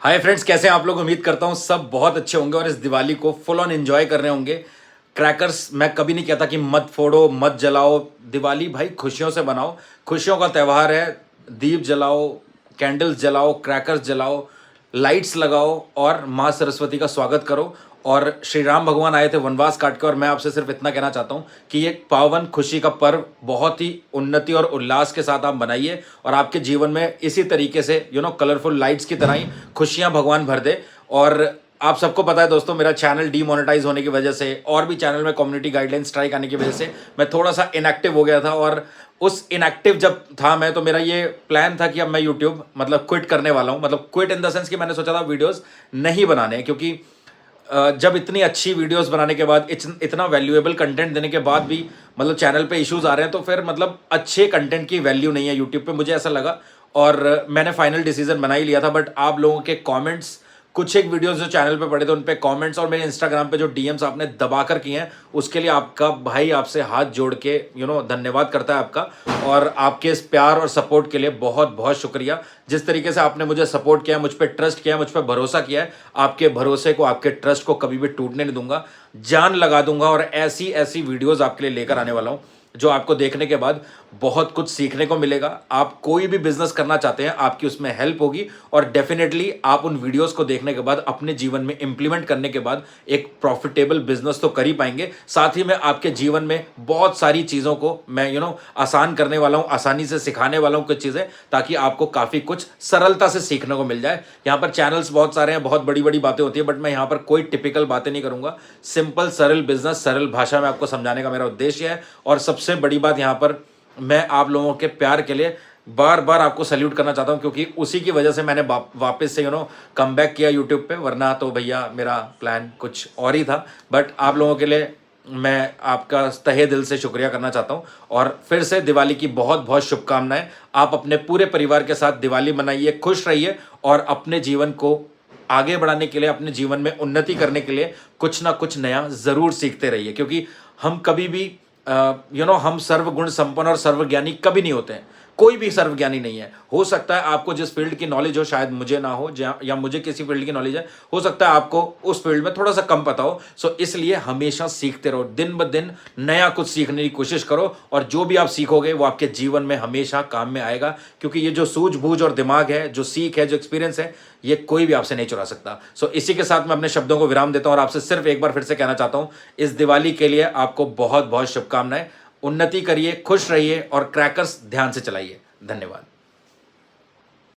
Hi friends, कैसे हैं आप लोग। उम्मीद करता हूँ सब बहुत अच्छे होंगे और इस दिवाली को फुल ऑन एंजॉय कर रहे होंगे। क्रैकर्स मैं कभी नहीं कहता कि मत फोड़ो, मत जलाओ। दिवाली भाई खुशियों से बनाओ, खुशियों का त्यौहार है। दीप जलाओ, कैंडल्स जलाओ, क्रैकर्स जलाओ, लाइट्स लगाओ और माँ सरस्वती का स्वागत करो। और श्री राम भगवान आए थे वनवास काट के, और मैं आपसे सिर्फ इतना कहना चाहता हूँ कि ये पावन खुशी का पर्व बहुत ही उन्नति और उल्लास के साथ आप बनाइए और आपके जीवन में इसी तरीके से कलरफुल लाइट्स की तरह ही खुशियाँ भगवान भर दे। और आप सबको पता है दोस्तों, मेरा चैनल डीमोनेटाइज होने की वजह से और भी चैनल में कम्युनिटी गाइडलाइन स्ट्राइक आने की वजह से मैं थोड़ा सा इनएक्टिव हो गया था। और उस इनएक्टिव जब था मैं, तो मेरा ये प्लान था कि अब मैं यूट्यूब क्विट करने वाला हूँ। क्विट इन द सेंस कि मैंने सोचा था वीडियोस नहीं बनाने हैं, क्योंकि जब इतनी अच्छी वीडियोस बनाने के बाद, इतना वैल्यूएबल कंटेंट देने के बाद भी चैनल पे इश्यूज आ रहे हैं, तो फिर अच्छे कंटेंट की वैल्यू नहीं है यूट्यूब पे, मुझे ऐसा लगा। और मैंने फाइनल डिसीजन बना ही लिया था। बट आप लोगों के कमेंट्स, कुछ एक वीडियोस जो चैनल पे पड़े थे उन पे कमेंट्स, और मेरे इंस्टाग्राम पे जो डीएम्स आपने दबा कर किए हैं, उसके लिए आपका भाई आपसे हाथ जोड़ के धन्यवाद करता है आपका। और आपके इस प्यार और सपोर्ट के लिए बहुत बहुत शुक्रिया। जिस तरीके से आपने मुझे सपोर्ट किया, मुझ पर ट्रस्ट किया, मुझ पर भरोसा किया है, आपके भरोसे को, आपके ट्रस्ट को कभी भी टूटने नहीं दूंगा। जान लगा दूंगा और ऐसी ऐसी वीडियोस आपके लिए लेकर आने वाला हूं जो आपको देखने के बाद बहुत कुछ सीखने को मिलेगा। आप कोई भी बिजनेस करना चाहते हैं, आपकी उसमें हेल्प होगी। और डेफिनेटली आप उन वीडियोस को देखने के बाद, अपने जीवन में इंप्लीमेंट करने के बाद एक प्रॉफिटेबल बिजनेस तो कर ही पाएंगे। साथ ही में आपके जीवन में बहुत सारी चीज़ों को मैं आसान करने वाला हूँ, आसानी से सिखाने वाला हूँ कुछ चीज़ें, ताकि आपको काफ़ी कुछ सरलता से सीखने को मिल जाए। यहाँ पर चैनल्स बहुत सारे हैं, बहुत बड़ी बड़ी बातें होती है, बट मैं यहाँ पर कोई टिपिकल बातें नहीं करूँगा। सिंपल सरल बिजनेस सरल भाषा में आपको समझाने का मेरा उद्देश्य है। और सबसे बड़ी बात यहाँ पर, मैं आप लोगों के प्यार के लिए बार बार आपको सैल्यूट करना चाहता हूं, क्योंकि उसी की वजह से मैंने वापस से कम बैक किया यूट्यूब पे। वरना तो भैया मेरा प्लान कुछ और ही था। बट आप लोगों के लिए मैं आपका तहे दिल से शुक्रिया करना चाहता हूं। और फिर से दिवाली की बहुत बहुत शुभकामनाएं। आप अपने पूरे परिवार के साथ दिवाली मनाइए, खुश रहिए और अपने जीवन को आगे बढ़ाने के लिए, अपने जीवन में उन्नति करने के लिए कुछ ना कुछ नया ज़रूर सीखते रहिए। क्योंकि हम कभी भी हम सर्वगुण संपन्न और सर्वज्ञानी कभी नहीं होते हैं। कोई भी सर्वज्ञानी नहीं है। हो सकता है आपको जिस फील्ड की नॉलेज हो शायद मुझे ना हो, या मुझे किसी फील्ड की नॉलेज है, हो सकता है आपको उस फील्ड में थोड़ा सा कम पता हो। सो इसलिए हमेशा सीखते रहो, दिन ब दिन नया कुछ सीखने की कोशिश करो। और जो भी आप सीखोगे वो आपके जीवन में हमेशा काम में आएगा। क्योंकि ये जो सूझबूझ और दिमाग है, जो सीख है, जो एक्सपीरियंस है, ये कोई भी आपसे नहीं चुरा सकता। सो इसी के साथ मैं अपने शब्दों को विराम देता हूं और आपसे सिर्फ एक बार फिर से कहना चाहता हूं, इस दिवाली के लिए आपको बहुत बहुत शुभकामनाएं। उन्नति करिए, खुश रहिए और क्रैकर्स ध्यान से चलाइए। धन्यवाद।